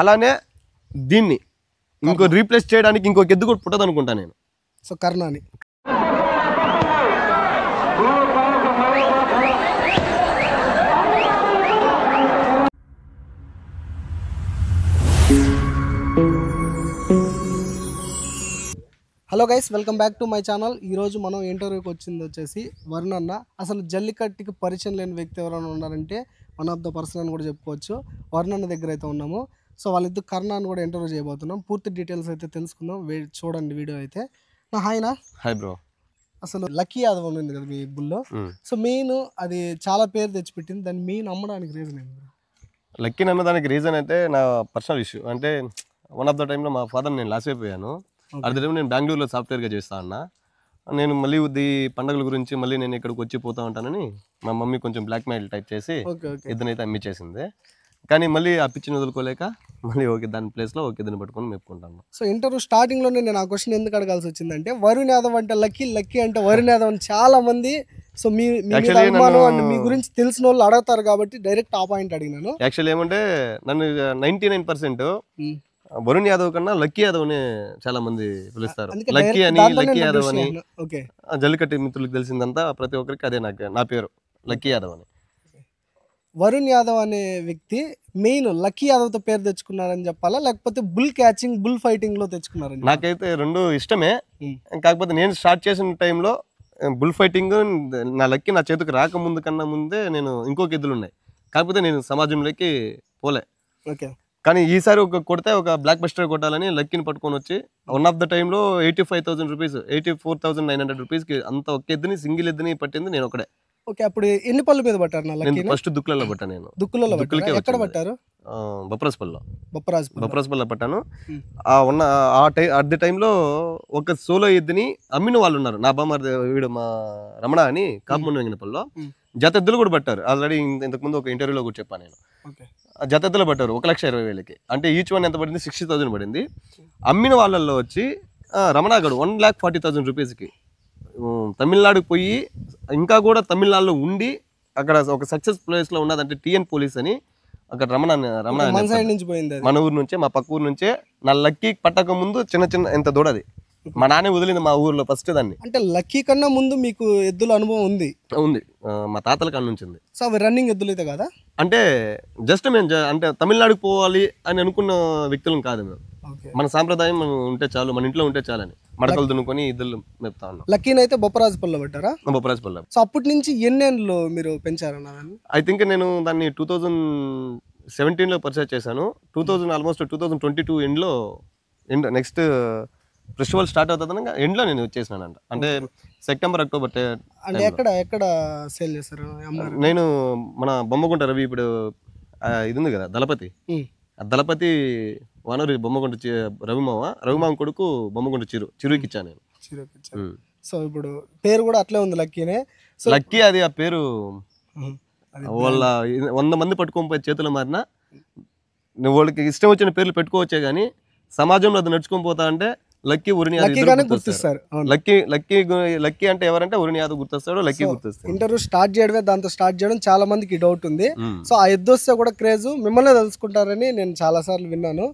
అలానే దీన్ని ఇంకో రీప్లేస్ చేయడానికి ఇంకొక ఎద్దు కూడా పుట్టదు అనుకుంటా నేను. సో కర్ణాని hello guys, welcome back to my channel. ఈరోజు మనం ఇంటర్వ్యూకి వచ్చింది వచ్చేసి వరుణ్ అన్న. అసలు జల్లికట్టుకి పరిచయం లేని వ్యక్తి ఎవరైనా ఉన్నారంటే వన్ ఆఫ్ ద పర్సన్ అని కూడా చెప్పుకోవచ్చు. వరుణ్ అన్న దగ్గర అయితే ఉన్నాము. సో వాళ్ళిద్దరు కర్ణాన్ని కూడా ఇంటర్వ్యూ చేయబోతున్నాం. పూర్తి డీటెయిల్స్ అయితే తెలుసుకుందాం. చూడండి వీడియో అయితే. నా హాయ్నా. Hi bro. అసలు లక్కీ యాదవ్ ఉంది కదా మీ బుల్లో. సో మెయిన్ అది చాలా పేరు తెచ్చిపెట్టింది. దాన్ని మెయిన్ అమ్మడానికి రీజన్ ఏంటి? లక్కీ నమ్మడానికి రీజన్ అయితే నా పర్సనల్ ఇష్యూ. అంటే వన్ ఆఫ్ ద టైంలో మా ఫాదర్ నేను లాస్ అయిపోయాను. అట్ ద టైం నేను బెంగళూరులో సాఫ్ట్వేర్గా చేస్తా అన్న. నేను మళ్ళీ ఈ పండుగల గురించి మళ్ళీ నేను ఇక్కడికి వచ్చి పోతా ఉంటానని మా మమ్మీ కొంచెం బ్లాక్ మెయిల్ టైప్ చేసి ఇద్దరైతే అమ్మిచ్చేసింది. కానీ మళ్ళీ ఆ పిచ్చిని వదులుకోలేక మళ్ళీ ఓకే దాని ప్లేస్లో ఓకే ఇద్దరిని పట్టుకొని మెప్పుకుంటాను. సో ఇంటర్వ్యూ స్టార్టింగ్లోనే నేను ఆ క్వశ్చన్ ఎందుకు అడగాల్సి వచ్చిందంటే, వరుణ్ యాదవ్ అంటే లక్కీ, లక్కీ అంటే వరుణ్ యాదవ్ అని చాలా మంది సో మీ అభిమానం అండ్ మీ గురించి తెలిసిన వాళ్ళు అడుగుతారు కాబట్టి డైరెక్ట్ ఆ పాయింట్ అడిగినాను. యాక్చువల్లీ ఏమంటే నన్ను 99% వరుణ్ యాదవ్ కన్నా లక్కీ యాదవ్ అని చాలా మంది పిలుస్తారు. లక్కీ అని, లక్కీ యాదవ్ అని. జల్లికట్టు మిత్రులకు తెలిసిందంతా ప్రతి ఒక్కరికి అదే నా పేరు లక్కీ యాదవ్ అని. వరుణ్ యాదవ్ అనే వ్యక్తి మెయిన్ లక్కీ యాదవ్తో పేరు తెచ్చుకున్నారని చెప్పాలా, లేకపోతే బుల్ క్యాచింగ్, బుల్ ఫైటింగ్ లో తెచ్చుకున్నారని? నాకైతే రెండు ఇష్టమే. కాకపోతే నేను స్టార్ట్ చేసిన టైంలో బుల్ ఫైటింగ్ నా లక్కీ నా చేతికి రాకముందు కన్నా ముందే నేను ఇంకొక ఎద్దులు ఉన్నాయి. కాకపోతే నేను సమాజంలోకి పోలే. ఓకే. కానీ ఈసారి కొడితే ఒక బ్లాక్ బస్టర్ కొట్టాలని లక్కీని పట్టుకొని వచ్చి వన్ ఆఫ్ ద టైంలో 85,000 రూపీస్, 84,900 రూపీస్కి అంత ఒక్క ఎద్దుని సింగిల్ ఎద్దుని పట్టింది నేను ఒకడే. ఓకే. అప్పుడు ఎన్ని పళ్ళు మీద పట్టారు? నేను ఫస్ట్ దుక్కులలో పట్టాను. నేను దుక్కులలో ఎక్కడ పట్టారు? బొప్పరాజపల్లిలో పట్టాను. అట్ ది టైంలో ఒక సోలో ఎద్దుని అమ్మిన వాళ్ళు ఉన్నారు. నా బామ్మ వీడు మా రమణ అని కాపుమూని వెంగినపల్లిలో జత ఎద్దులు కూడా పట్టారు. ఆల్రెడీ ఇంతకుముందు ఒక ఇంటర్వ్యూలో కూడా చెప్పాను నేను. జత ఎద్దులు పట్టారు 1,20,000కి. అంటే ఈచ్ వన్ ఎంత పడింది? 60,000 పడింది. అమ్మిన వాళ్ళల్లో వచ్చి రమణాగడు 1,40,000 రూపీస్కి తమిళనాడుకి పోయి ఇంకా కూడా తమిళనాడులో ఉండి అక్కడ ఒక సక్సెస్ ప్లేస్లో ఉన్నదంటే టిఎన్ పోలీస్ అని అక్కడ రమణ మన ఊరు నుంచే, మా పక్క ఊరు నుంచే నా లక్కీ పట్టక ముందు చిన్న ఎంత దూడది మా నాన్న వదిలింది మా ఊర్లో ఫస్ట్ దాన్ని. అంటే లక్కీ కన్నా ముందు మీకు ఎద్దుల అనుభవం ఉంది? మా తాతల కన్నా నుంచి. సో అవి రన్నింగ్ ఎద్దులు అయితే కదా? అంటే జస్ట్ మేము అంటే తమిళనాడుకి పోవాలి అని అనుకున్న వ్యక్తులం కాదు మేము. మన సాంప్రదాయం ఉంటే చాలు, మన ఇంట్లో ఉంటే చాలని మడకలు దున్నుకొని ఇద్దరు మెప్తా ఉన్నాం. లక్కీని అయితే బొప్పరాజపల్లిలో పెట్టారా? బొప్పరాజపల్లి. సో అప్పటి నుంచి ఎన్నేళ్ళు మీరు పెంచారన్న? ఐ థింక్ నేను దాన్ని 2017లో పర్చేస్ చేశాను. 2022 ఎండ్లో నెక్స్ట్ ఫెస్టివల్ స్టార్ట్ అవుతుంది ఎండ్లో నేను వచ్చేసినానంట. అంటే సెప్టెంబర్, అక్టోబర్. అంటే ఎక్కడ సేల్ చేస్తారు? నేను మన బొమ్మగుంట రవి ఇప్పుడు ఇది ఉంది కదా దళపతి, ఆ దళపతి వనరు బొమ్మగుంట రవిమామ కొడుకు బొమ్మగుంట చిరుకి ఇచ్చాను నేను. సో ఇప్పుడు పేరు కూడా అట్లే ఉంది లక్కీనే. లక్కీ అది ఆ పేరు వాళ్ళ 100 మంది పట్టుకొని పోయి చేతులు మారినా నువ్వు వాళ్ళకి ఇష్టం వచ్చిన పేర్లు పెట్టుకోవచ్చే కానీ సమాజంలో అది నడుచుకొని పోతా అంటే లక్కీ వరుణ్ యాదవ్ గుర్తిస్తారు. లక్కీ అంటే ఎవరంటే వరుణ్ యాదవ్ గుర్తొస్తాడు, లక్కీ గుర్తొస్తాడు. ఇంటర్వ్యూ స్టార్ట్ చేయడం చాలా మందికి డౌట్ ఉంది. సో ఆ ఎద్దు వస్తే కూడా క్రేజ్ మిమ్మల్ని తెలుసుకుంటారని నేను చాలా సార్లు విన్నాను.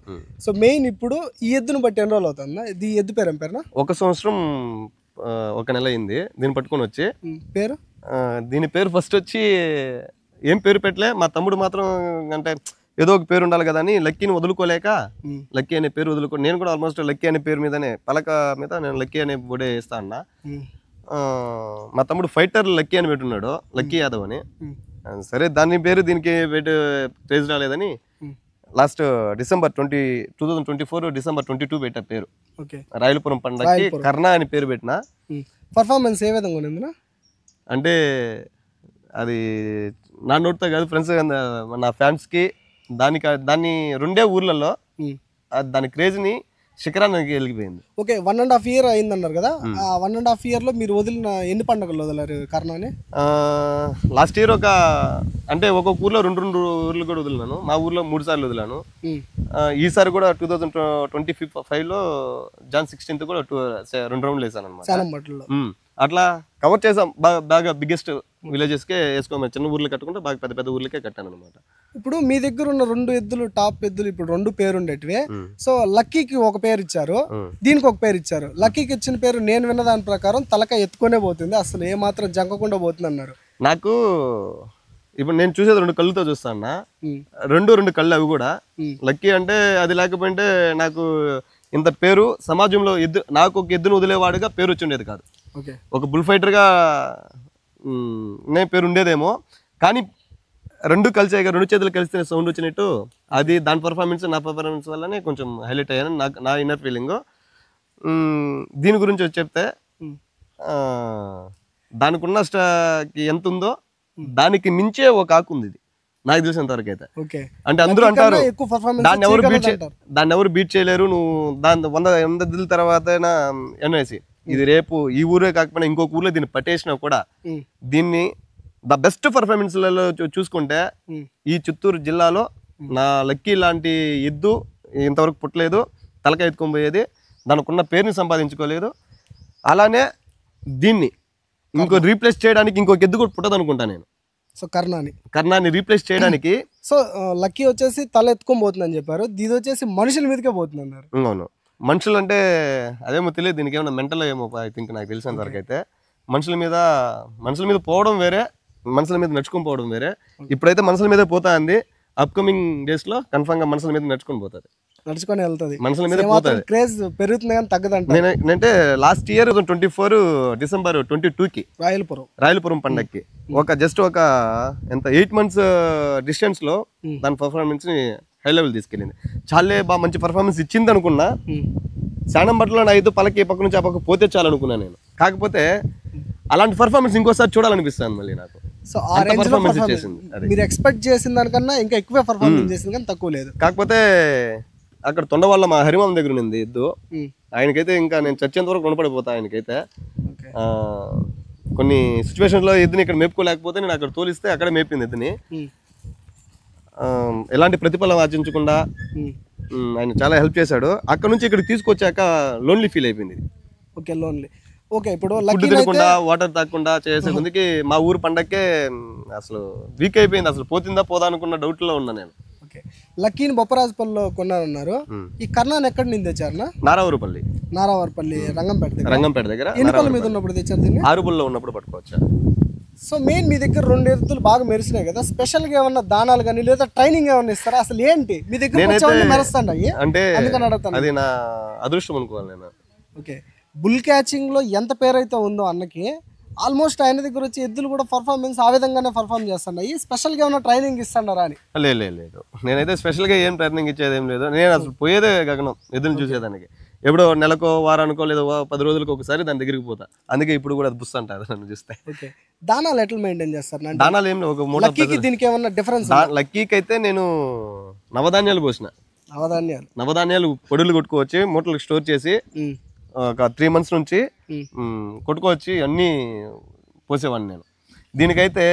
సో మెయిన్ ఇప్పుడు ఈ ఎద్దును బట్టి ఎన్ని రోజులు అవుతుందా? ఈ ఎద్దు పేరు ఏం పేరునా? 1 సంవత్సరం 1 నెల అయింది దీన్ని పట్టుకొని వచ్చి. పేరు దీని పేరు ఫస్ట్ వచ్చి ఏం పేరు పెట్టలే. మా తమ్ముడు మాత్రం అంటే ఏదో ఒక పేరు ఉండాలి కదా అని లక్కీని వదులుకోలేక లక్కీ అనే పేరు నేను కూడా ఆల్మోస్ట్ లక్కీ అనే పేరు మీదనే పలక మీద నేను లక్కీ అనే బోడే వేస్తా అన్న. మా తమ్ముడు ఫైటర్ లక్కీ అని పెట్టున్నాడు, లక్కీ యాదవ్ అని. సరే దాని పేరు దీనికి క్రేజ్ రాలేదని లాస్ట్ డిసెంబర్ 2024 డిసెంబర్ 22 పెట్టా పేరు. రాయలపురం పండగకి కర్ణ అని పేరు పెట్టిన. పర్ఫార్మెన్స్ ఏ విధంగా ఉంది అంటే అది నా నోటితో కాదు, ఫ్రెండ్స్ నా ఫ్యాన్స్కి దాన్ని 2 ఊర్లలో దాని క్రేజ్ని శిఖరానికి వెళ్ళిపోయింది. ఓకే. 1.5 year అయిందన్నారు కదా, ఆ 1.5 year లో మీరు వదిలిన ఎన్ని పండుగలు వదిలారు కర్ణాని? లాస్ట్ ఇయర్ అంటే ఒక్కొక్క ఊర్లో 2 ఊర్లు కూడా వదిలినాను. మా ఊర్లో 3 సార్లు వదిలాను. ఈసారి కూడా 2025లో Jan 16th కూడా 2 రౌండ్లు వేసాను అనమాట. అట్లా కవర్ చేసాం. బాగా బిగ్గెస్ట్ విలేజెస్కే వేసుకోమని, చిన్న ఊర్లు కట్టుకుంటే బాగా పెద్ద పెద్ద ఊర్లకే కట్టాను అనమాట. ఇప్పుడు మీ దగ్గర ఉన్న 2 ఎద్దులు టాప్ ఎద్దులు ఇప్పుడు 2 పేరు ఉండేటివి. సో లక్కీకి ఒక పేరు ఇచ్చారు, దీనికి ఒక పేరు ఇచ్చారు. లక్కీకి ఇచ్చిన పేరు నేను విన్న దాని ప్రకారం తలకాయ ఎత్తుకునే పోతుంది, అసలు ఏ మాత్రం జంకకుండా పోతుంది అన్నారు. నాకు ఇప్పుడు నేను చూసేది 2 కళ్ళుతో చూస్తాను, 2 కళ్ళు అవి కూడా. లక్కీ అంటే అది లేకపోతే నాకు ఇంత పేరు సమాజంలో నాకు ఒక ఎద్దును వదిలేవాడుగా పేరు వచ్చి ఉండేది కాదు. ఒక బుల్ ఫైటర్గా నేను పేరు ఉండేదేమో, కానీ 2 కలిసాయిగా, 2 చేతులు కలిస్తే సౌండ్ వచ్చినట్టు అది దాని పర్ఫార్మెన్స్ నా పర్ఫార్మెన్స్ వల్లనే కొంచెం హైలైట్ అయ్యాను, నా ఇన్నర్ ఫీలింగ్. దీని గురించి వచ్చి చెప్తే దానికి ఉన్న ఎంత ఉందో దానికి మించే ఒక ఆకు ఉంది ఇది నాకు తెలిసినంత వరకు అయితే. అంటే అందరూ అంటారు దాన్ని ఎవరు బీట్ చేయలేరు, నువ్వు దాని 100 ఎద్దుల తర్వాత అనేసి. ఇది రేపు ఈ ఊరే కాకపోయినా ఇంకొక ఊర్లో దీన్ని పట్టేసినా కూడా దీన్ని ద బెస్ట్ పర్ఫార్మెన్స్లలో చూసుకుంటే ఈ చిత్తూరు జిల్లాలో నా లక్కీ లాంటి ఎద్దు ఇంతవరకు పుట్టలేదు, తలకాయ ఎత్తుకొని పోయేది, దానికి ఉన్న పేరుని సంపాదించుకోలేదు. అలానే దీన్ని ఇంకో రీప్లేస్ చేయడానికి ఇంకొక ఎద్దు కూడా పుట్టదు అనుకుంటా నేను. సో కర్ణాన్ని రీప్లేస్ చేయడానికి. సో లక్కీ వచ్చేసి తల ఎత్తుకొని పోతుందని చెప్పారు, ఇది వచ్చేసి మనుషుల మీదకే పోతుంది అన్నారు. అవును, మనుషులు అంటే అదేమో తెలియదు, దీనికి ఏమన్నా మెంటల్ ఏమో ఐ థింక్, నాకు తెలిసినంత వరకు అయితే. మనుషుల మీద పోవడం వేరే, మనుషుల మీద నడుచుకొని పోవడం వేరే. ఇప్పుడైతే మనుషుల మీదే పోతా అంది, అప్కమింగ్ డేస్ లో కన్ఫర్మ్ గా మనుషుల మీద నడుచుకొని పోతుంది, నడుచుకొని వెళ్తుంది, మనుషుల మీద పోతుంది. క్రేజ్ పెరుగుతుంది కానీ తగ్గదంట. నేనంటే లాస్ట్ ఇయర్ 24 డిసెంబర్ 22కి రాయలపురం పండక్కి జస్ట్ ఒక 8 months డిస్టెన్స్ లో దాని పర్ఫార్మెన్స్ ని హై లెవెల్ తీసుకెళ్ళింది. చాలే బాగా మంచి పర్ఫార్మెన్స్ ఇచ్చింది అనుకున్నా, శానంబట్లో నా ఐదు పలకి పక్క నుంచి ఆ పక్క పోతే చాలు అనుకున్నా నేను. కాకపోతే అలాంటి పర్ఫార్మెన్స్ ఇంకోసారి చూడాలనిపిస్తుంది మళ్ళీ నాకు. సో ఆ రేంజ్ లో మీరు ఎక్స్పెక్ట్ చేసిన దానికన్నా ఇంకా ఎక్కువ పర్ఫార్మెన్స్ చేసింది కానీ తక్కువ లేదు. కాకపోతే అక్కడ తొండవల్ల మా హరిమామ దగ్గర ఉంది ఎద్దు, ఆయనకైతే ఇంకా నేను చచ్చేంత వరకు రుణపడిపోతా. ఆయనకైతే కొన్ని సిచ్యువేషన్స్ లో ఎద్దుని ఇక్కడ మేపుకోలేకపోతే నేను అక్కడ తోలిస్తే అక్కడే మేపింది ఎద్దుని. ఎలాంటి ప్రతిఫలం ఆర్జించకుండా ఆయన చాలా హెల్ప్ చేశాడు. అక్కడ నుంచి ఇక్కడికి తీసుకొచ్చాక లోన్లీ ఫీల్ అయిపోయింది. ఇప్పుడు ఫుడ్ తినకుండా వాటర్ తాగకుండా చేసే ముందుకి మా ఊరు పండక్కే అసలు వీక్ అయిపోయింది. అసలు పోతుందా పోదా అనుకున్న డౌట్ లో ఉన్నా నేను. లక్కీని బొప్పరాజపల్లిలో కొన్నారన్నారు. ఈ కర్ణాన్ని ఎక్కడి నుంచి తెచ్చారు? నారావారిపల్లి రంగంపేట దగ్గర. ఎన్నికల మీద ఉన్నప్పుడు తెచ్చారు దీన్ని? ఆరుబుల్లో ఉన్నప్పుడు పట్టుకోవచ్చా. సో మెయిన్ మీ దగ్గర 2 ఎద్దులు బాగా మెరిసినాయి కదా, స్పెషల్ గా ఏమన్నా దానాలు కానీ లేదా ట్రైనింగ్ ఏమన్నా ఇస్తారా? అసలు ఏంటి మీ దగ్గర మెరుస్తాయి అంటే అది నా అదృష్టం అనుకోవాలి నేను. బుల్ క్యాచింగ్ లో ఎంత పేరైతే ఉందో అన్నకి, ఆల్మోస్ట్ ఆయన దగ్గర వచ్చి ఎద్దులు కూడా పర్ఫార్మెన్స్ ఆ విధంగానే పర్ఫార్మ్ చేస్తున్నాయి. స్పెషల్ గా ఏమైనా ట్రైనింగ్ ఇస్తున్నారా అని? లేదు, నేనైతే స్పెషల్ గా ఏం ట్రైనింగ్ ఇచ్చేది ఏం లేదు. నేను అసలు పోయేదే గగనం ఎద్దులు చూసేదానికి. ఎప్పుడో నెలకో వారానికో లేదా 10 రోజులకు ఒకసారి దాని దగ్గరికి పోతా. అందుకే ఇప్పుడు కూడా బుస్ అంటారు నన్ను చూస్తే. దానాలు ఎట్లా మెయింటైన్ చేస్తారు? దానాలు ఏం ఒక దీనికి ఏమన్నా డిఫరెన్స్? లక్కీకి అయితే నేను నవధాన్యాలు పోసిన. నవధాన్యాలు పొడులు కొట్టుకోవచ్చి మూటలకు స్టోర్ చేసి ఒక 3 months నుంచి కొట్టుకోవచ్చి అన్నీ పోసేవాడిని నేను. దీనికైతే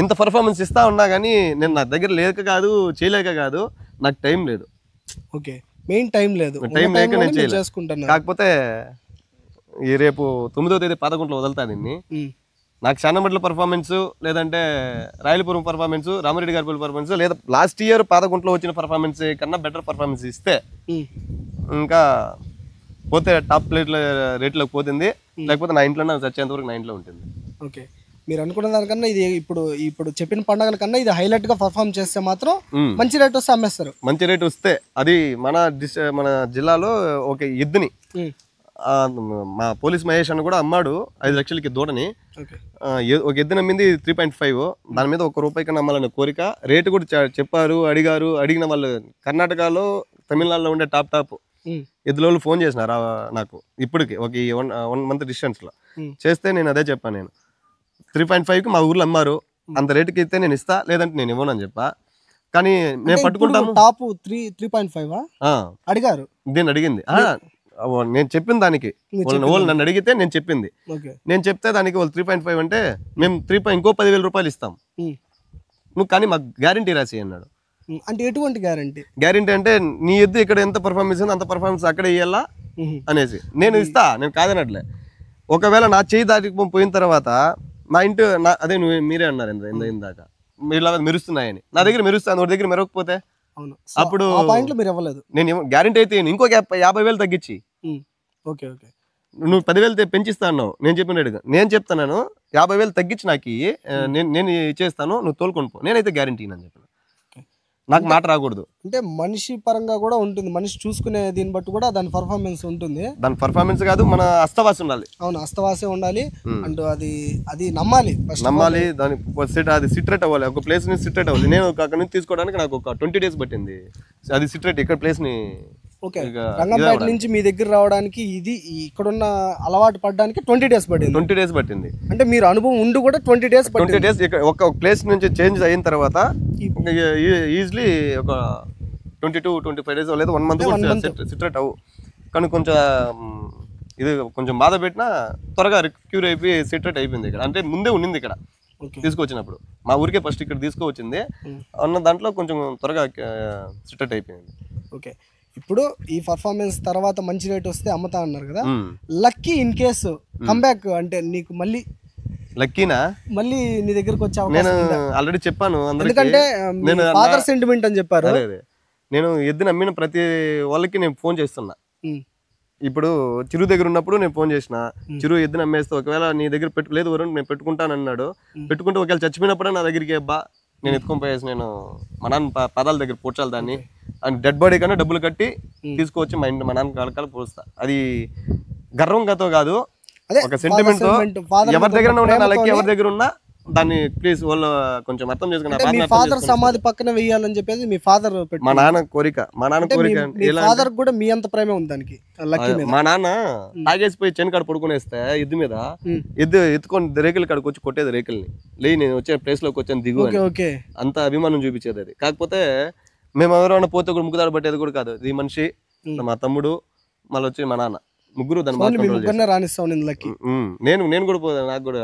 ఇంత పర్ఫార్మెన్స్ ఇస్తా ఉన్నా కానీ నేను నా దగ్గర లేక కాదు, చేయలేక కాదు, నాకు టైం లేదు. మెయిన్ టైం లేక నేను చేయలేదు. కాకపోతే ఈ రేపు 9వ తేదీ పాదకుంట్లో వదులుతా దీన్ని. నాకు శానంబట్ల పర్ఫార్మెన్స్, లేదంటే రాయలపురం పర్ఫార్మెన్స్, రామిరెడ్డి గారి పర్ఫార్మెన్స్, లేదా లాస్ట్ ఇయర్ పాదకుంట్లో వచ్చిన పర్ఫార్మెన్స్ కన్నా బెటర్ పర్ఫార్మెన్స్ ఇస్తే ఇంకా పోతే టాప్ రేట్లోకి పోతుంది. లేకపోతే నా ఇంట్లో చచ్చేంత వరకు నా ఇంట్లో ఉంటుంది. మీరు అనుకున్న దానికన్నా ఇది ఇప్పుడు చెప్పిన పండుగల కన్నా ఇది హైలైట్ గా పర్ఫార్మ్ చేస్తే మాత్రం మంచి రేట్ వస్తే అమ్మేస్తారు. మంచి రేట్ వస్తే అది మన జిల్లాలో ఒక ఎద్దుని మా పోలీస్ మహేష్ అని కూడా అమ్మాడు 5 లక్షలకి దూడని. ఒక ఎద్దుని అమ్మింది 3.5. దాని మీద 1 రూపాయి కన్నా అమ్మాలనే కోరిక. రేటు కూడా చెప్పారు, అడిగిన వాళ్ళు కర్ణాటకలో, తమిళనాడులో ఉండే టాప్ ఎద్దుల ఫోన్ చేసినారు నాకు. ఇప్పటికి ఒక 1 month డిస్టెన్స్ లో చేస్తే నేను అదే చెప్పాను. నేను 3.5కి మా ఊర్లో అమ్మారు, అంత రేటుకి అయితే నేను ఇస్తా, లేదంటే నేను ఇవ్వను అని చెప్పా. కానీ నేను పట్టుకుంటాము. టాప్ 3.5 అడిగారు. దీన్ని అడిగింది నేను చెప్పిన దానికి వాళ్ళు నన్ను అడిగితే నేను చెప్పింది. నేను చెప్తే దానికి వాళ్ళు 3.5 అంటే మేము ఇంకో 10,000 రూపాయలు ఇస్తాం నువ్వు, కానీ మాకు గ్యారంటీ రాసి అన్నాడు. అంటే ఎటువంటి గ్యారంటీ? గ్యారంటీ అంటే నీ ఎద్దు ఇక్కడ ఎంత పర్ఫార్మెన్స్ ఉందో అంత పర్ఫార్మెన్స్ అక్కడ ఇవ్వాలా అనేసి. నేను ఇస్తా, నేను కాదనట్లే. ఒకవేళ నా చేయి దాటికి పోయిన తర్వాత నా ఇంటి అదే మీరే అన్నారు ఇందాక ఇలా మెరుస్తున్నాయని, నా దగ్గర మెరుస్తాను, వాడి దగ్గర మెరగకపోతే అప్పుడు మీరు ఇవ్వలేదు. నేను గ్యారెంటీ అయితే ఇంకొక 50,000 తగ్గించి నువ్వు 10,000 పెంచిస్తా అన్నావు. నేను చెప్తాను 50,000 తగ్గించి నాకు నేను ఇచ్చేస్తాను, నువ్వు తోలుకొని పో, నేనైతే గ్యారెంటీ అని చెప్పాను. నాకు మాట రాకూడదు. అంటే మనిషి పరంగా కూడా ఉంటుంది, మనిషి చూసుకునే దీన్ని బట్టి కూడా దాని పర్ఫార్మెన్స్ ఉంటుంది. దాని పర్ఫార్మెన్స్ కాదు, మన అస్తవాసి ఉండాలి. అవును, అస్తవాసే ఉండాలి. అంటూ అది నమ్మాలి దాని అది సిట్రేట్ అవ్వాలి, ఒక ప్లేస్ ని సిట్రేట్ అవ్వాలి. నేను అక్కడ నుంచి తీసుకోవడానికి నాకు ఒక 20 days పట్టింది. అది సిట్రేట్ ఇక్కడ ప్లేస్ ని. రంగంపేట నుంచి మీ దగ్గర రావడానికి ఇది ఇక్కడున్న అలవాటు పడడానికి 20 days పట్టింది. 20 days పట్టింది. అంటే మీరు అనుభవం ఉండి కూడా 20 days 20 days ఒక ప్లేస్ నుంచి చేంజ్ అయిన తర్వాత ఈజీలీ ఒక 22-25 days లేదా 1 month సిట్రేట్ అవ్వు. కానీ కొంచెం ఇది కొంచెం బాధ పెట్టినా త్వరగా క్యూర్ అయిపోయి సిట్రేట్ అయిపోయింది ఇక్కడ. అంటే ముందే ఉండింది ఇక్కడ తీసుకొచ్చినప్పుడు, మా ఊరికే ఫస్ట్ ఇక్కడ తీసుకొచ్చింది అన్న దాంట్లో కొంచెం త్వరగా సిట్రేట్ అయిపోయింది. ఓకే, ఇప్పుడు ఈ పర్ఫార్మెన్స్ తర్వాత మంచి రేట్ వస్తే అమ్ముతా అన్నారు కదా, లక్కీ ఇన్ కేసు కంబ్యాక్ అంటే నీకు మళ్ళీ లక్కీనా మళ్ళీ నీ దగ్గరకు వచ్చే నేను ఆల్రెడీ చెప్పాను. ఎందుకంటే ఫాదర్ సెంటిమెంట్ అని చెప్పారు. నేను ఎద్దుని అమ్మిన ప్రతి వాళ్ళకి నేను ఫోన్ చేస్తున్నా. ఇప్పుడు చిరు దగ్గర ఉన్నప్పుడు నేను ఫోన్ చేసిన, చిరు ఎద్దుని అమ్మేస్తే ఒకవేళ నీ దగ్గర పెట్టుకోలేదు వరుణ్ నేను పెట్టుకుంటాను అన్నాడు. పెట్టుకుంటే ఒకవేళ చచ్చిపోయినప్పుడే నా దగ్గరికి అబ్బా నేను ఎత్తుకొని పోయేసి నేను మా నాన్న పాదాల దగ్గర పూడ్చాలి దాన్ని, అండ్ డెడ్ బాడీ కన్నా డబ్బులు కట్టి తీసుకొచ్చి మా నాన్న కాలకాలు పోస్తా. అది గర్వంగాతో కాదు, ఒక సెంటిమెంట్ తో. ఎవరి దగ్గర ఉన్నా లక్కీ, ఎవరి దగ్గర ఉన్నా దాన్ని ప్లీజ్ వాళ్ళు కొంచెం అర్థం చేసుకున్నా. ఫాదర్ సమాధి పక్కన వేయాలని చెప్పేసి మీ ఫాదర్ మా నాన్న కోరిక. ఫాదర్ కూడా మీ అంత ప్రేమ ఉంది దానికి. మా నాన్న తాగేసిపోయి చెన్ కాడ పడుకునేస్తే ఎద్దు మీద ఎద్దు ఎత్తుకొని రేకుల కాడికి వచ్చి కొట్టేది, రేకుల్ని లేయి నేను వచ్చే ప్లేస్ లోకి వచ్చాను దిగు, అంత అభిమానం చూపించేది అది. కాకపోతే మేము ఎవరైనా పోతే కూడా ముక్కుదాడు పట్టేది కూడా కాదు. ఈ మనిషి మా తమ్ముడు మళ్ళీ వచ్చి మా నాన్న ముగ్గురు దాన్ని రాణిస్తాం. నేను కూడా పోతాను, నాకు కూడా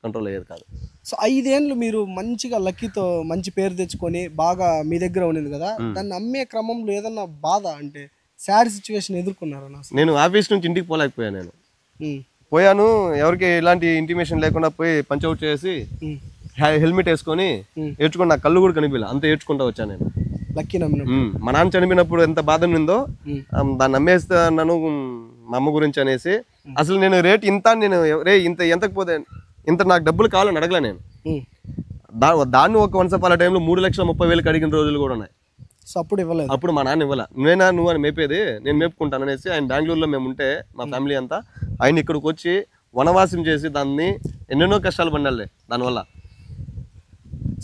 కంట్రోల్ అయ్యేది కాదు. సో 5 ఏళ్ళు మీరు మంచిగా లక్కీతో మంచి పేరు తెచ్చుకొని బాగా మీ దగ్గర ఉన్నది కదా, దాన్ని అమ్మే క్రమంలో ఏదన్నా బాధ అంటే సాడ్ సిచ్యువేషన్ ఎదుర్కొన్నారా? నేను ఆఫీస్ నుంచి ఇంటికి పోలేకపోయాను. నేను పోయాను, ఎవరికి ఇలాంటి ఇంటిమేషన్ లేకుండా పోయి పంచౌట్ చేసి హెల్మెట్ వేసుకొని ఏడ్చుకుని నా కళ్ళు కూడా కనిపించలే, అంత ఏడ్చుకుంటా వచ్చాను నేను. లక్కీ మా నాన్న చనిపోయినప్పుడు ఎంత బాధ ఉందో దాన్ని అమ్మేస్తా నన్ను మా అమ్మ గురించి అనేసి. అసలు నేను రేట్ ఇంత, నేను ఇంత ఎంతకు పోతే ఇంత నాకు డబ్బులు కావాలని అడగలే నేను. దాన్ని ఒక వన్స్ అపాన్ టైంలో 3,30,000 అడిగిన రోజులు కూడా ఉన్నాయి. సో అప్పుడు ఇవ్వలేదు. అప్పుడు మా నాన్న ఇవ్వాల, నువ్వు అని మేపేది, నేను మేపుకుంటాను అనేసి. ఆయన బెంగళూరులో మేము ఉంటే మా ఫ్యామిలీ అంతా, ఆయన ఇక్కడికి వచ్చి వనవాసం చేసి దాన్ని ఎన్నెన్నో కష్టాలు పడాలి దానివల్ల.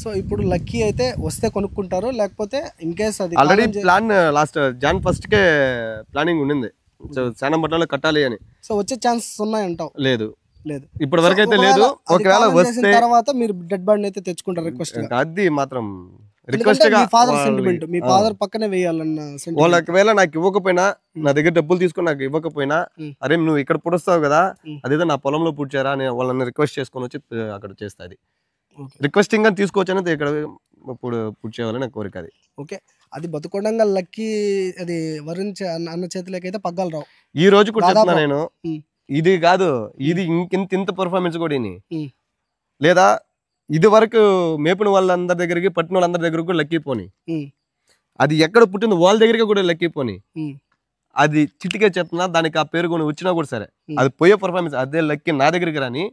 సో ఇప్పుడు లక్కీ అయితే వస్తే కొనుక్కుంటారు, లేకపోతే ఇన్ కేస్ అది already plan last Jan 1st planning ఉండింది, శానంపట్నంలో కట్టాలి అని. సో వచ్చే ఛాన్సెస్ ఉన్నాయంటావు? లేదు ఇప్పటి వరకు అయితే లేదు. ఒకవేళ వస్తే తర్వాత మీరు డెడ్ బాడీ అయితే తెచ్చుకుంటారు రిక్వెస్ట్. అది మాత్రం రిక్వెస్ట్ గా, ఫాదర్ సెంటిమెంట్ మీ ఫాదర్ పక్కనే వేయాలన్న సెంటిమెంట్. వాళ్ళు ఒకవేళ నాకు ఇవ్వకపోయినా, నా దగ్గర డబ్బులు తీసుకుని నాకు ఇవ్వకపోయినా, అరే నువ్వు ఇక్కడ పుడుస్తావు కదా, అదేదో నా పొలంలో పుడ్చారా అని వాళ్ళని రిక్వెస్ట్ చేసుకొని వచ్చి అక్కడ చేస్తుంది. రిక్వెస్టింగ్ గా తీసుకోవచ్చు ఇక్కడ ఇప్పుడు పుడ్చేయాలని నాకు కోరిక. అది ఓకే, అది బతుకుండగా లక్కీ అది వరుణ్ అన్న చేతిలోకి అయితే పగ్గాలు రావు. ఈ రోజు కూడా చెప్తున్నా నేను, ఇది కాదు, ఇది ఇంత పర్ఫార్మెన్స్ కూడా లేదా ఇది వరకు మేపిన వాళ్ళందరి దగ్గరికి, పట్టిన వాళ్ళందరి దగ్గర కూడా లక్కీ పోని. అది ఎక్కడ పుట్టింది వాళ్ళ దగ్గరికి కూడా లక్కీ పోని. అది చిటికే చెప్తున్నా, దానికి ఆ పేరు కొని వచ్చినా కూడా సరే, అది పోయే పర్ఫార్మెన్స్ అదే లక్కీ నా దగ్గరికి రాని.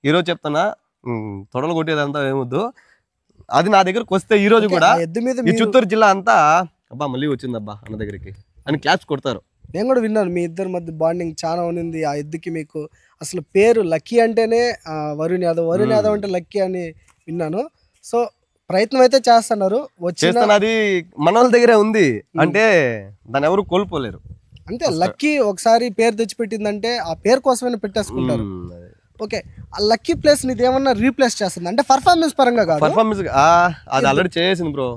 ఈరోజు చెప్తున్నా, తొడలు కొట్టేదంతా ఏమొద్దు, అది నా దగ్గరకు వస్తే ఈ రోజు కూడా ఈ చిత్తూరు జిల్లా అంతా అబ్బా మళ్ళీ వచ్చిందబ్బా అన్న దగ్గరికి అని క్లాప్స్ కొడతారు. నేను కూడా విన్నాను మీ ఇద్దరి మధ్య బాండింగ్ చాలా ఉంది. ఆ ఎద్దుకి మీకు అసలు పేరు లక్కీ అంటేనే వరుణ్ యాదవ్ అంటే లక్కీ అని విన్నాను. సో ప్రయత్నం అయితే చేస్తున్నారు, అది మన వాళ్ళ దగ్గరే ఉంది అంటే దాన్ని ఎవరు కోల్పోలేరు. అంటే లక్కీ ఒకసారి పేరు తెచ్చిపెట్టిందంటే ఆ పేరు కోసమైనా పెట్టేసుకుంటారు. ఓకే, ఆ లక్కీ ప్లేస్ నీది ఏమన్నా రీప్లేస్ చేస్తుంది అంటే పర్ఫార్మెన్స్ పరంగా కాదు, పర్ఫార్మెన్స్ అది ఆల్రెడీ చేసింది బ్రో,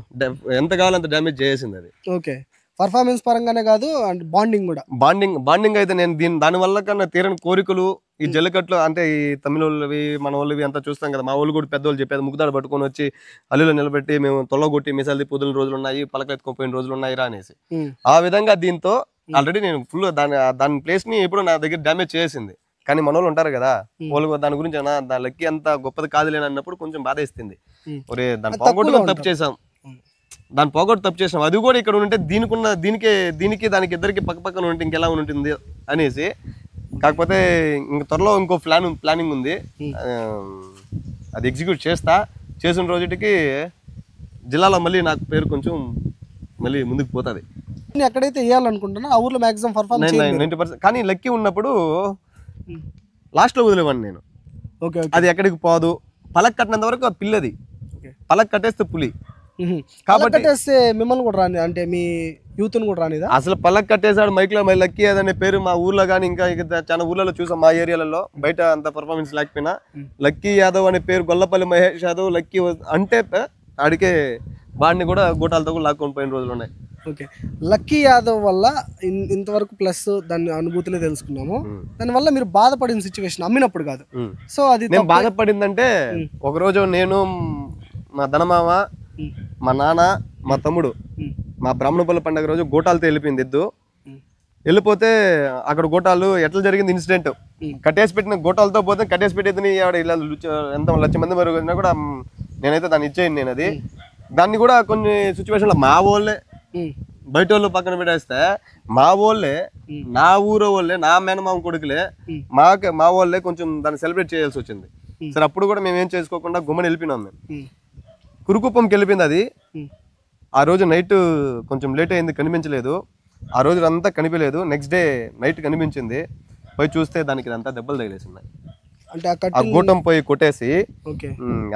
ఎంత కావాలంత డ్యామేజ్ చేసింది అది. ఓకే, పర్ఫార్మెన్స్ పరంగానే కాదు అండ్ బాండింగ్ కూడా. బాండింగ్ అయితే నేను దాని వల్ల కన్నా తీరని కోరికలు ఈ జల్లికట్లు అంటే ఈ తమిళ వాళ్ళవి మన వాళ్ళవి అంతా చూస్తాం కదా. మా వాళ్ళు కూడా పెద్దవాళ్ళు చెప్పేది, ముగ్గుదాడు పట్టుకొని వచ్చి అల్లులో నిలబెట్టి మేము తొలగొట్టి మిసాలు పొద్దుల రోజులు ఉన్నాయి, పలకలు ఎత్తుకోపోయిన రోజులు ఉన్నాయి రా అనేసి. ఆ విధంగా దీంతో ఆల్రెడీ నేను ఫుల్ దాని ప్లేస్ ని ఎప్పుడు నా దగ్గర డ్యామేజ్ చేసింది. కానీ మనోళ్ళు ఉంటారు కదా, వాళ్ళు దాని గురించి దాని లక్కీ అంత గొప్పది కాదులేని అన్నప్పుడు కొంచెం బాధ ఇస్తుంది. ఒరే దాన్ని పోగొట్టుకొని తప్పు చేసాం, దాన్ని పోగొట్టు తప్పు చేసాం, అది కూడా ఇక్కడ ఉంటే దీనికి దానికి ఇద్దరికి పక్క పక్కన ఉంటే ఇంకెలా ఉంటుంది అనేసి. కాకపోతే ఇంక త్వరలో ఇంకో ప్లానింగ్ ఉంది, అది ఎగ్జిక్యూట్ చేసిన రోజుకి జిల్లాలో మళ్ళీ నాకు పేరు కొంచెం మళ్ళీ ముందుకు పోతుంది. ఎక్కడైతే వేయాలనుకుంటున్నా ఆ ఊర్లో మాక్సిమం పర్ఫార్మ్ 90%. కానీ లక్కీ ఉన్నప్పుడు లాస్ట్లో వదిలేవాడిని నేను. ఓకే, అది ఎక్కడికి పోదు, పలక్ కట్టినంత వరకు ఆ పిల్లది, పలక్ కట్టేస్తే పులి. కాబట్టి మిమ్మల్ని కూడా రాని, అంటే మీ యూత్ కూడా రానిదా? అసలు పలక్ కట్టేసాడు మైక్ లో, మై లక్కీ అదనే పేరు మా ఊర్లో కానీ ఇంకా చాలా ఊర్లలో చూసాం, మా ఏరియాలలో బయట అంత పర్ఫార్మెన్స్ లేకపోయినా లక్కీ యాదవ్ అనే పేరు, గొల్లపల్లి మహేష్ యాదవ్ లక్కీ అంటే ఆడికే వాడిని కూడా గోటాలతో కూడా లాక్కొని పోయిన రోజులు ఉన్నాయి. ఓకే, లక్కీ యాదవ్ వల్ల ఇంతవరకు ప్లస్ దాని అనుభూతులే తెలుసుకున్నాము. దానివల్ల మీరు బాధపడిన సిచ్యువేషన్ అమ్మినప్పుడు కాదు. సో అది నేను బాధపడిందంటే, ఒకరోజు నేను, మా ధనమామ, మా నాన్న, మా తమ్ముడు మా బ్రాహ్మణపల్లి పండుగ రోజు గోటాలతో వెళ్ళిపోయింది ఎద్దు. వెళ్ళిపోతే అక్కడ గోటాలు ఎట్లా జరిగింది ఇన్సిడెంట్, కట్టేసి పెట్టిన గోటాలతో పోతే కట్టేసి పెట్టేది ఇలా ఎంత 1,00,000 మంది వరకు వచ్చినా కూడా నేనైతే దాన్ని ఇచ్చేయండి. నేను అది దాన్ని కూడా కొన్ని సిచ్యువేషన్లో మా వాళ్ళే, బయట వాళ్ళు పక్కన పెట్టేస్తే మా వాళ్ళే, నా ఊరు వాళ్ళే, నా మేనమామ కొడుకులే, మా వాళ్ళే కొంచెం దాన్ని సెలబ్రేట్ చేయాల్సి వచ్చింది. సరే అప్పుడు కూడా మేము ఏం చేసుకోకుండా గుమ్మని వెళ్ళిపోయినాం. మేము కురుకుప్పంకి వెళ్ళిపోయింది అది. ఆ రోజు నైట్ కొంచెం లేట్ అయింది, కనిపించలేదు. ఆ రోజు అంతా కనిపించలేదు. నెక్స్ట్ డే నైట్ కనిపించింది. పోయి చూస్తే దానికి అంతా దెబ్బలు తగిలేసి ఉన్నాయి. అంటే ఆ గూటం పోయి కొట్టేసి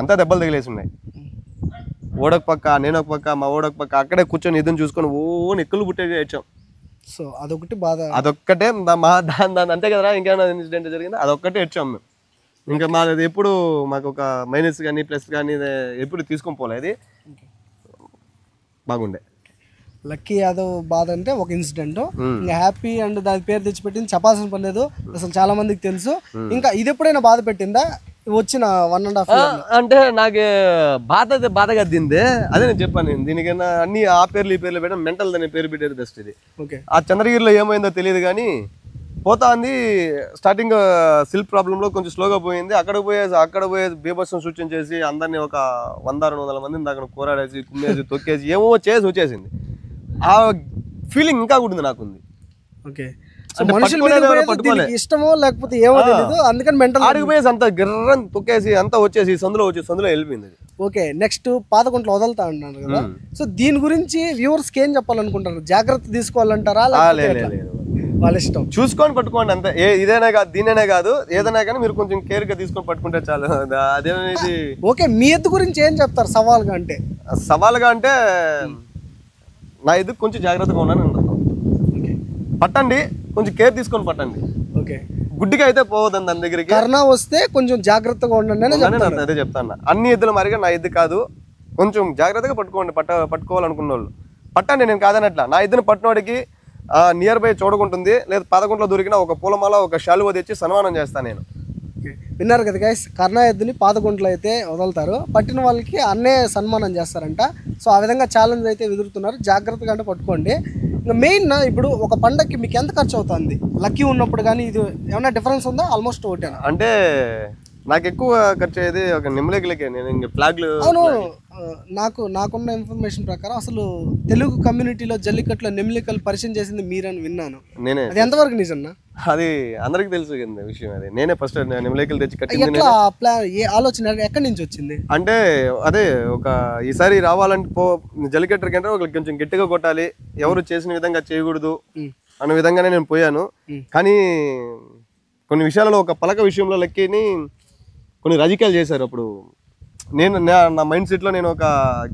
అంతా దెబ్బలు తగిలేసి ఉన్నాయి. ఓడక పక్క, నేను ఒక పక్క, మా ఓడక పక్క అక్కడే కూర్చొని ఎదురు చూసుకొని నెక్కులు పుట్టేసి వచ్చాం. సో అదొకటి బాధ, అదొక్కటే దాని అంతే కదరా. ఇంకేమైనా ఇన్సిడెంట్ జరిగింది అదొక్కటే వచ్చాం మేము. ఇంకా మాది ఎప్పుడు మాకు ఒక మైనస్ కానీ ప్లస్ కానీ ఎప్పుడు తీసుకొని పోలేదు. బాగుండే లక్కీ యాదవ్ బాధ అంటే ఒక ఇన్సిడెంట్. ఇంకా హ్యాపీ అండ్ దాని పేరు తెచ్చిపెట్టింది చెప్పాల్సిన పని లేదు, అసలు చాలా మందికి తెలుసు. ఇంకా ఇది ఎప్పుడైనా బాధ పెట్టిందా వచ్చిన 1.5 years? అంటే నాకు బాధగా దిందే, అదే నేను చెప్పాను. దీనికైనా అన్ని ఆ పేర్లు ఈ పేర్లు పెట్టడం మెంటల్ అనే పేరు పెట్టారు బెస్ట్. ఇది ఆ చంద్రగిరిలో ఏమైందో తెలియదు కానీ పోతా ఉంది. స్టార్టింగ్ సిల్క్ ప్రాబ్లంలో కొంచెం స్లోగా పోయింది. అక్కడ పోయే బీభత్సం సూచన చేసి అందరినీ ఒక 100-200 మందిని దాకా కోరాడేసి కుమ్మేసి తొక్కేసి ఏమో చేసి వచ్చేసింది. ఆ ఫీలింగ్ ఇంకా కూడా నాకుంది. ఓకే, ఇష్టమో లేకపోతే ఏమో తెలియదు, అందుకని మెంటల్ ఆడిపోయేసి అంత గిర్రని తొక్కేసి అంతా వచ్చేసి సందులో వెళ్ళిపోయింది. ఓకే, నెక్స్ట్ పాతకుంట్లో వదులుతా అన్నాను కదా. సో దీని గురించి వ్యూవర్స్ ఏం చెప్పాలనుకుంటారు? జాగ్రత్త తీసుకోవాలంటారా? వాళ్ళ ఇష్టం, చూసుకొని పట్టుకోండి అంతే. ఇదేనా కాదు, దీనేనే కాదు, ఏదైనా కానీ మీరు కొంచెం కేర్ గా తీసుకొని పట్టుకుంటే చాలు. అదేది. ఓకే, మీ ఎద్దు గురించి ఏం చెప్తారు సవాల్గా అంటే? నా ఎద్దు కొంచెం జాగ్రత్తగా ఉన్నాను అంటున్నాను. పట్టండి, కొంచెం కేర్ తీసుకొని పట్టండి. ఓకే, గుడ్డిగా అయితే పోవద్దండి దాని దగ్గరికి. కరోనా వస్తే కొంచెం జాగ్రత్తగా ఉండండి అదే చెప్తాను. అన్ని ఎద్దుల మరిగా నా ఎద్దు కాదు, కొంచెం జాగ్రత్తగా పట్టుకోండి. పట్టుకోవాలనుకున్న వాళ్ళు పట్టండి, నేను కాదనట్లా. నా ఎద్దును పట్టినోడికి నియర్ బై చూడకుంటుంది, లేదా 11 దొరికిన ఒక పూలమాల ఒక శాలువ తెచ్చి సన్మానం చేస్తాను నేను. విన్నారు కదా గైస్, కర్ణా ఎద్దుని 11 అయితే వదులుతారు, పట్టిన వాళ్ళకి అన్నే సన్మానం చేస్తారంట. సో ఆ విధంగా ఛాలెంజ్ అయితే విదురుతున్నారు. జాగ్రత్తగా అంటే పట్టుకోండి. ఇంకా మెయిన్ ఇప్పుడు ఒక పండగకి మీకు ఎంత ఖర్చు అవుతుంది? లక్కీ ఉన్నప్పుడు కానీ ఇది ఏమైనా డిఫరెన్స్ ఉందా? ఆల్మోస్ట్ ఒకటే అంటే నాకు ఎక్కువ ఖర్చు అయ్యేది ఒక నిమ్మలేకలకే. నేను ఇంకా ఫ్లాగ్లు. అవును, నాకున్న ఇన్ఫర్మేషన్ ప్రకారం అసలు తెలుగు కమ్యూనిటీలో జల్లికట్లో నెమ్లికలు పరిచయం చేసింది మీరని విన్నాను. నేనే. అది ఎంతవరకు నిజన్నా? అది అందరికి తెలుసు విషయం. అది నేనే ఫస్ట్ నిమ్మలేకలు తెచ్చి కట్టింది. ఆలోచన ఎక్కడి నుంచి వచ్చింది అంటే, అదే ఒక ఈసారి రావాలంటే జల్లికట్టర్ కంటే ఒక కొంచెం గట్టిగా కొట్టాలి, ఎవరు చేసిన విధంగా చేయకూడదు అన్న విధంగానే నేను పోయాను. కానీ కొన్ని విషయాలలో ఒక పలక విషయంలో లక్కీని కొన్ని రాజకీయాలు చేశారు. అప్పుడు నా మైండ్ సెట్లో నేను ఒక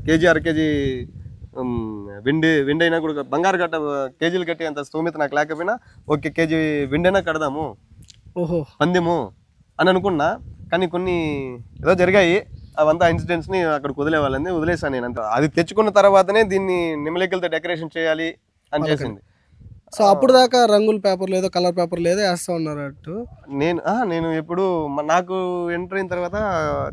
కేజీ 1/2 kg వెండి అయినా కూడా బంగారు గట్ట కేజీలు కట్టి అంత స్థోమిత నాకు లేకపోయినా 1 kg వెండైనా కడదాము పందెము అని అనుకున్నా. కానీ కొన్ని ఏదో జరిగాయి, అవంతా ఇన్సిడెంట్స్ని అక్కడికి వదిలేసాను నేను. అంతా అది తెచ్చుకున్న తర్వాతనే దీన్ని నిమ్మలేకలతో డెకరేషన్ చేయాలి అని చేసింది. సో అప్పుడు దాకా రంగుల పేపర్లు ఏదో కలర్ పేపర్లు ఏదో వేస్తా ఉన్నారు అటు. నేను ఎప్పుడు నాకు ఎంటర్ అయిన తర్వాత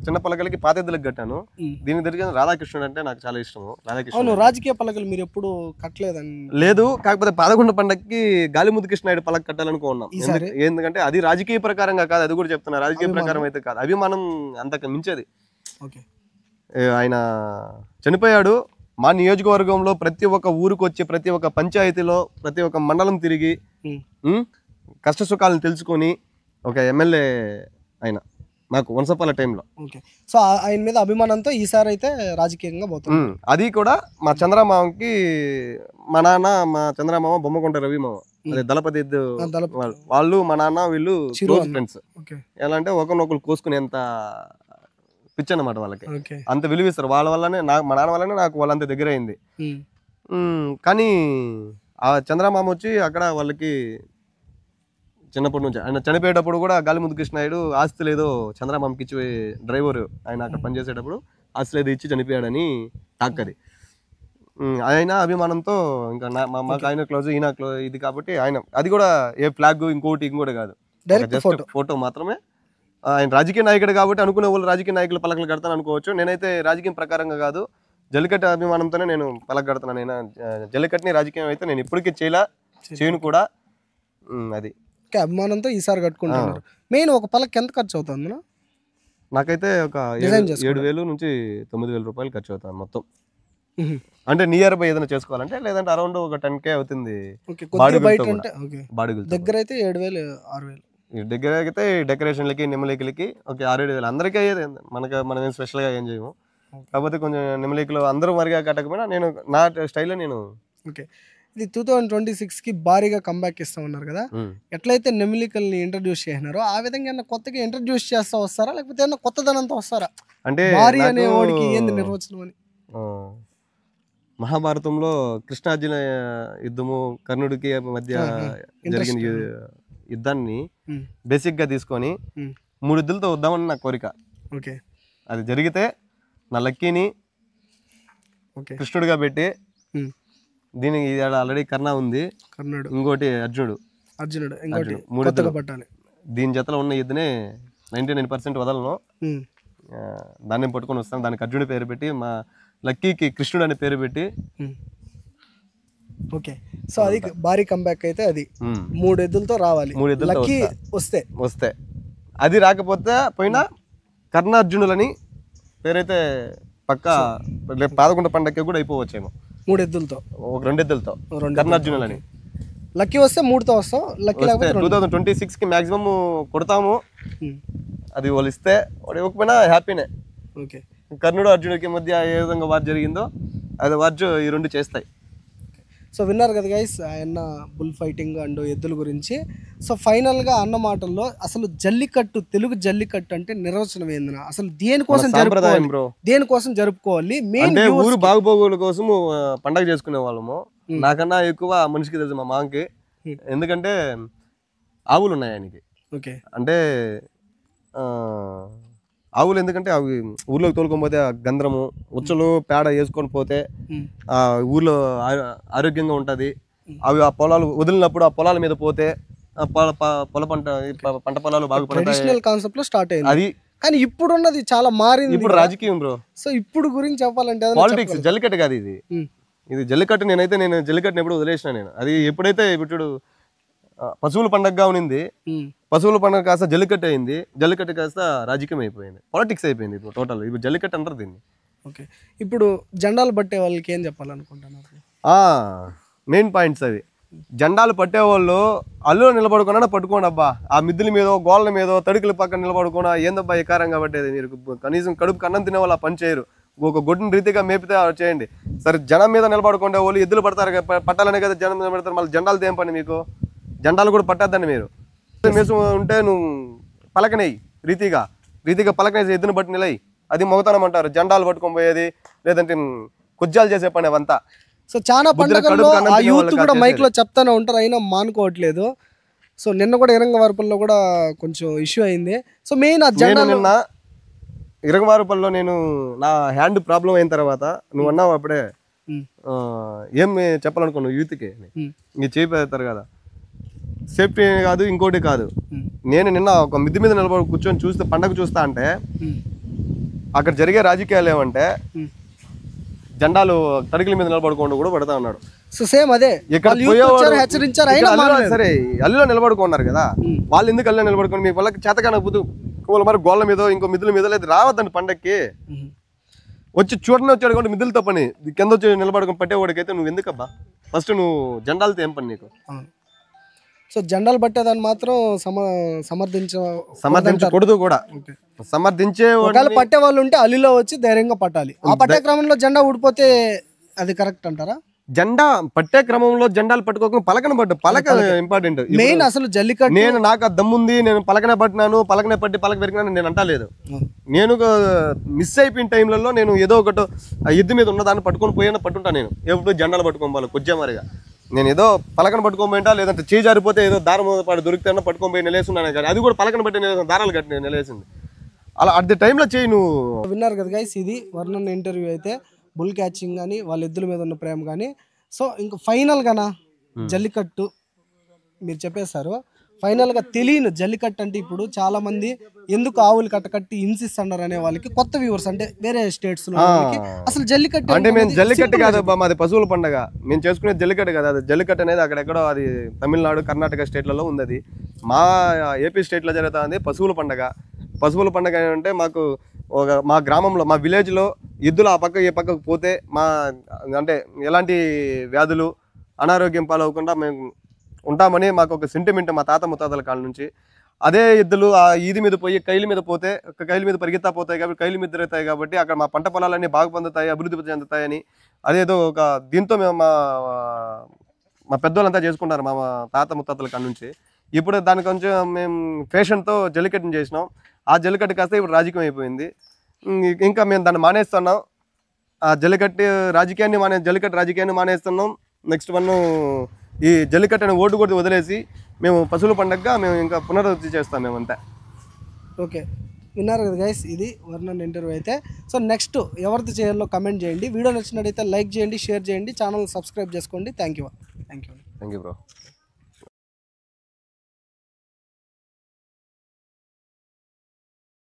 చిన్న పలకలకి పాతెద్దులకు కట్టాను. దీనికి తిరిగి రాధాకృష్ణుడు అంటే నాకు చాలా ఇష్టము. అవును, రాజకీయ పలకలు మీరు ఎప్పుడు కట్టలేదండి? లేదు, కాకపోతే 11 పండక్కి గాలిముద్దు కృష్ణాయుడు పలక కట్టాలనుకున్నాం. ఎందుకంటే అది రాజకీయ ప్రకారంగా కాదు, అది కూడా చెప్తున్నా, రాజకీయ ప్రకారం అయితే కాదు, అభిమానం అంతకు మించేది. ఆయన చనిపోయాడు. మా నియోజకవర్గంలో ప్రతి ఒక్క ఊరికి వచ్చి, ప్రతి ఒక్క పంచాయతీలో, ప్రతి ఒక్క మండలం తిరిగి కష్ట సుఖాలను తెలుసుకొని ఒక ఎమ్మెల్యే ఆయన నాకు వన్సపాల టైంలో. సో ఆయన మీద అభిమానంతో ఈసారి అయితే రాజకీయంగా పోతుంది. అది కూడా మా చంద్రమామకి మా నాన్న, మా చంద్రమామ బొమ్మకొంట రవి మామ, అదే దళపతి వాళ్ళు, మా నాన్న వీళ్ళు క్లోజ్ ఫ్రెండ్స్. ఎలా అంటే ఒకరినొకరు కోసుకునేంత పిచ్చి అన్నమాట వాళ్ళకి, అంత విలువిస్తారు. వాళ్ళ వల్లనే మా నాన్న వల్లనే నాకు వాళ్ళంత దగ్గర అయింది. కానీ ఆ చంద్రమామ వచ్చి అక్కడ వాళ్ళకి చిన్నప్పటి నుంచి, ఆయన చనిపోయేటప్పుడు కూడా గాలిముద్దు కృష్ణాయుడు ఆస్తి లేదో చంద్రమామకి ఇచ్చి, డ్రైవర్ ఆయన అక్కడ పనిచేసేటప్పుడు ఆస్తి లేదో ఇచ్చి చనిపోయాడని టాక్ అది. ఆయన అభిమానంతో ఇంకా మాకు ఆయన క్లోజ్, ఈయన క్లోజ్ ఇది కాబట్టి ఆయన అది కూడా ఏ ఫ్లాగ్ ఇంకోటి కాదు, జస్ట్ ఫోటో మాత్రమే. ఆయన రాజకీయ నాయకుడు కాబట్టి అనుకునే వాళ్ళు రాజకీయ నాయకులు పలకలు కడతాను అనుకోవచ్చు. నేనైతే రాజకీయం ప్రకారంగా కాదు, జల్లికట్టు అభిమానంతోనే నేను పలక కడతాను. నేను జల్లికట్టుని రాజకీయం అయితే నేను ఇప్పటికీ చేయను కూడా. అది అభిమానంతో ఈసారి కట్టుకుంటున్నారు. మెయిన్ ఒక పలక ఎంత ఖర్చు అవుతుంది? నాకైతే ఒక 7,000 నుంచి 9,000 రూపాయలు ఖర్చు అవుతుంది మొత్తం. అంటే నియర్ బై ఏదైనా చేసుకోవాలంటే, లేదంటే అరౌండ్ ఒక 10K అవుతుంది. దగ్గర అయితే 7,000 6,000. దగ్గర అయితే డెకరేషన్లకి, నిమ్మలేకులకి ఒక 6,000-7,000 అందరికీ అయ్యేది. మనం ఏం స్పెషల్గా ఏం చేయము. కాకపోతే కొంచెం నిమ్మలేకులు అందరూ మరిగా కట్టకపోయినా నేను నా స్టైల్లో నేను. ఇది 2026కి భారీగా కంబ్యాక్ ఇస్తా ఉన్నారు కదా, ఎట్లయితే నెమిలికల్ని ఇంట్రడ్యూస్ చేసినారో ఆ విధంగా కొత్తగా ఇంట్రడ్యూస్ చేస్తా వస్తారా, లేకపోతే ఏమన్నా కొత్తదనంతో వస్తారా? అంటే భారీ అనే వాడికి ఏంది నిర్వచనం అని? మహాభారతంలో కృష్ణార్జున యుద్ధము, కర్ణుడికి మధ్య జరిగిన యుద్ధాన్ని బేసిక్ గా తీసుకొని 3 ఎద్దులతో వద్దామని నా కోరిక. అది జరిగితే నా లక్కీని కృష్ణుడిగా పెట్టి, దీనికి ఆల్రెడీ కర్ణ ఉంది, ఇంకోటి అర్జునుడు, 3 ఎద్దులు పట్టాలి. దీని జతలో ఉన్న ఎద్దునే 99% వదలను, దాన్ని పట్టుకొని వస్తాను. దానికి అర్జునుడి పేరు పెట్టి, మా లక్కీకి కృష్ణుడు అనే పేరు పెట్టి. సో అది భారీ కంబ్యాక్ అయితే అది 3 ఎద్దులతో రావాలి. 3 ఎద్దులతో వస్తే అది రాకపోతే పోయినా కర్ణార్జునులని పేరైతే పక్క 11 పండగకి కూడా అయిపోవచ్చేమో. 3 ఎద్దులతో, ఒక 2 ఎద్దులతో కర్ణార్జునులని. లక్కీ వస్తే 3తో వస్తాం. లక్కీ 2026కి మాక్సిమం కొడతాము. అది వాళ్ళు ఇస్తే, వాడు ఇవ్వకపోయినా హ్యాపీనే. కర్ణుడు అర్జునుడికి మధ్య ఏ విధంగా వార్ జరిగిందో అది వార్ ఈ 2 చేస్తాయి. సో విన్నారు కదా గైస్, ఆయన బుల్ ఫైటింగ్ అండ్ ఎద్దుల గురించి. సో ఫైనల్గా అన్న మాటల్లో అసలు జల్లికట్టు, తెలుగు జల్లికట్టు అంటే నిర్వచనం ఏందన, అసలు దేనికోసం జరుపుకోవాలి? మెయిన్ ఊరు బాగుపోగుల కోసం పండగ చేసుకునే వాళ్ళము. నాకన్నా ఎక్కువ మనిషికి తెలుసు మా మామకి. ఎందుకంటే ఆవులు ఉన్నాయి ఆయనకి. అంటే ఆవులు ఎందుకంటే అవి ఊర్లోకి తోలుకొని ఆ గంధరము, ఉచ్చలు, పేడ వేసుకొని పోతే ఆ ఊర్లో ఆరోగ్యంగా ఉంటుంది. అవి ఆ పొలాలు వదిలినప్పుడు ఆ పొలాల మీద పోతే పంట పొలాలు బాగుపడతాయి. అది కానీ ఇప్పుడు ఉన్నది చాలా మారింది. ఇప్పుడు రాజకీయం బ్రో. సో ఇప్పుడు గురించి చెప్పాలంటే పాలిటిక్స్. జల్లికట్టు కాదు ఇది జల్లికట్టు. నేను జల్లికట్టుని ఎప్పుడు వదిలేసిన. నేను అది ఎప్పుడైతే ఇప్పుడు పశువుల పండగగా ఉన్నింది, పశువుల పండుగ కాస్త జల్లికట్టు అయింది, జల్లికట్టు కాస్త రాజకీయం అయిపోయింది, పాలిటిక్స్ అయిపోయింది ఇప్పుడు టోటల్. ఇప్పుడు జల్లికట్టు అంటారు దీన్ని. ఇప్పుడు జెండాలు పట్టే వాళ్ళకి ఏం చెప్పాలనుకుంటున్నారు? మెయిన్ పాయింట్స్ అవి. జెండాలు పట్టేవాళ్ళు అల్లులో నిలబడుకున్నా పట్టుకోండి అబ్బా. ఆ మిద్దుల మీద, గోళ్ళ మీద, తడుకుల పక్కన నిలబడుకున్నా ఏందబ్బా ఎకారంగా పట్టేది? మీరు కనీసం కడుపు అన్నం తినే వాళ్ళు ఆ పని చేయరు. ఒక గొడ్డుని రీతిగా మేపితే చేయండి. సరే, జనం మీద నిలబడుకుంటే వాళ్ళు ఎద్దులు పడతారు, పట్టాలనే కదా జనం మీద పెడతారు. మళ్ళీ జెండాలు ఏం పని మీకు? జెండాలు కూడా పట్టద్దండి మీరు. మేసం ఉంటే నువ్వు పలకనేయి, రీతిగా పలకనేసి ఎద్దును బట్టి నిలయి, అది మొగతనం అంటారు. జెండాలు పట్టుకొని పోయేది, లేదంటే కుజ్జాలు చేసే పని అవంతా. సో చాలా పండుగల్లో ఆ యూత్ కూడా మైక్ లో చెప్తానే ఉంటారు, అయినా మానుకోవట్లేదు. సో నిన్న కూడా ఇరంగవారిపల్లిలో కూడా కొంచెం ఇష్యూ అయింది. సో మెయిన్ నిన్న ఇరంగవారిపల్లిలో నేను నా హ్యాండ్ ప్రాబ్లం అయిన తర్వాత, నువ్వు అన్నావు అప్పుడే, ఏం చెప్పాలనుకున్నావు యూత్కి ఇంక చేయిపోతారు కదా, సేఫ్టీ కాదు ఇంకోటి కాదు. నేను నిన్న ఒక మిద్ది మీద నిలబడి కూర్చొని చూస్తే పండగ చూస్తా అంటే అక్కడ జరిగే రాజకీయాలు ఏమంటే జెండాలు తడికల మీద నిలబడుకోండి కూడా పెడతా ఉన్నాడు. సో సేమ్ అదే ఇక్కడ సరే అల్లులో నిలబడుకున్నారు కదా, వాళ్ళు ఎందుకు అల్లులో నిలబడుకోండి, మీ వాళ్ళకి చేతకాన బుద్ధు మరి గోళ్ళ మీద ఇంకో మిద్దుల మీద లేదు రావద్దండి పండక్కి. వచ్చి చూడనే వచ్చాడు కాబట్టి మిద్దులతో పని, కింద వచ్చి నిలబడుకొని పట్టేవాడికైతే నువ్వు ఎందుకబ్బా, ఫస్ట్ నువ్వు జెండాలతో ఏం పని నీకు? సో జెండాలు పట్టేదాన్ని మాత్రం సమర్థించకూడదు కూడా. సమర్థించే పట్టే వాళ్ళు ఉంటే అల్లిలో వచ్చి ధైర్యంగా పట్టాలి. ఆ పట్టే క్రమంలో జెండా ఊడిపోతే అది కరెక్ట్ అంటారా? జెండా పట్టే క్రమంలో జెండాలు పట్టుకోకుండా పలకన పట్టు, పలక ఇంపార్టెంట్ మెయిన్. అసలు జల్లికట్టు నేను నాకు దమ్ముంది, నేను పలకనే పట్టినాను, పలకనే పట్టి పలక పెరిగినాను నేను అంటలేదు. నేను మిస్ అయిపోయిన టైంలలో నేను ఏదో ఒకటి ఎద్దు మీద ఉన్నదాన్ని పట్టుకొని పోయినా పట్టుంటా. నేను ఎప్పుడు జెండాలు పట్టుకోవాలి కొద్దిమరిగా, నేను ఏదో పలకన పట్టుకోపోయింటా, లేదంటే చేయి జారిపోతే ఏదో దారం పాటు దొరికితే పట్టుకొని పోయి నిలేసున్నాను కానీ అది కూడా పలకన పట్టి దారాలు కట్టి నిలేసింది. అలా అట్ ది టైంలో చేయి నువ్వు. విన్నారు కదా గైస్, ఇది వర్ణన్ ఇంటర్వ్యూ అయితే బుల్ క్యాచింగ్ కానీ వాళ్ళ ఎద్దుల మీద ఉన్న ప్రేమ కానీ. సో ఇంకా ఫైనల్గానా జల్లికట్టు మీరు చెప్పేశారు, ఫైనల్గా తెలియను జల్లికట్టు అంటే ఇప్పుడు చాలా మంది ఎందుకు ఆవులు కట్టకట్టి హింసిస్తున్నారు అనే వాళ్ళకి, కొత్త వ్యూవర్స్ అంటే వేరే స్టేట్స్ లో అసలు జల్లికట్టు అంటే మేము జల్లికట్టు కాదు మాది పశువుల పండుగ, మేము చేసుకునే జల్లికట్టు కదా. అది జల్లికట్టు అనేది అక్కడెక్కడో అది తమిళనాడు కర్ణాటక స్టేట్లలో ఉంది. అది మా ఏపీ స్టేట్లో జరుగుతుంది పశువుల పండుగ. పశువుల పండుగ అంటే మాకు మా గ్రామంలో మా విలేజ్లో ఎద్దులు ఆ పక్క ఏ పక్కకు పోతే మా అంటే ఎలాంటి వ్యాధులు అనారోగ్యం పాలవకుండా మేము ఉంటామని మాకు ఒక సెంటిమెంట్ మా తాత ముత్తాతల కాళ్ళ నుంచి. అదే ఎద్దులు ఆ ఈది మీద పోయి కైలు మీద పోతే కైలు మీద పరిగెత్తా పోతాయి కాబట్టి కైలు మీద తిరుగుతాయి కాబట్టి అక్కడ మా పంట పొలాలన్నీ బాగా పొందుతాయి, అభివృద్ధి చెందుతాయని అదేదో ఒక దీంతో మేము మా పెద్దోళ్ళంతా చేసుకుంటారు మా తాత ముత్తాతల కాళ్ళ నుంచి. ఇప్పుడు దాని కొంచెం మేము ఫ్యాషన్తో జల్లికట్టుని చేసినాం. ఆ జల్లికట్టు కాస్త ఇప్పుడు రాజకీయం అయిపోయింది. ఇంకా మేము దాన్ని మానేస్తున్నాం. ఆ జల్లికట్టు జల్లికట్టు రాజకీయాన్ని మానేస్తున్నాం. నెక్స్ట్ ఈ జల్లికట్టు అనే ఓటు కూడా వదిలేసి మేము పశువుల పండుగగా మేము ఇంకా పునరుద్ధి చేస్తాం మేమంతా. ఓకే, విన్నారు కదా గైస్, ఇది వర్ణన్ ఇంటర్వ్యూ అయితే. సో నెక్స్ట్ ఎవరిది చేయాలో కమెంట్ చేయండి, వీడియో నచ్చినట్టయితే లైక్ చేయండి, షేర్ చేయండి, ఛానల్ సబ్స్క్రైబ్ చేసుకోండి. Thank you bro.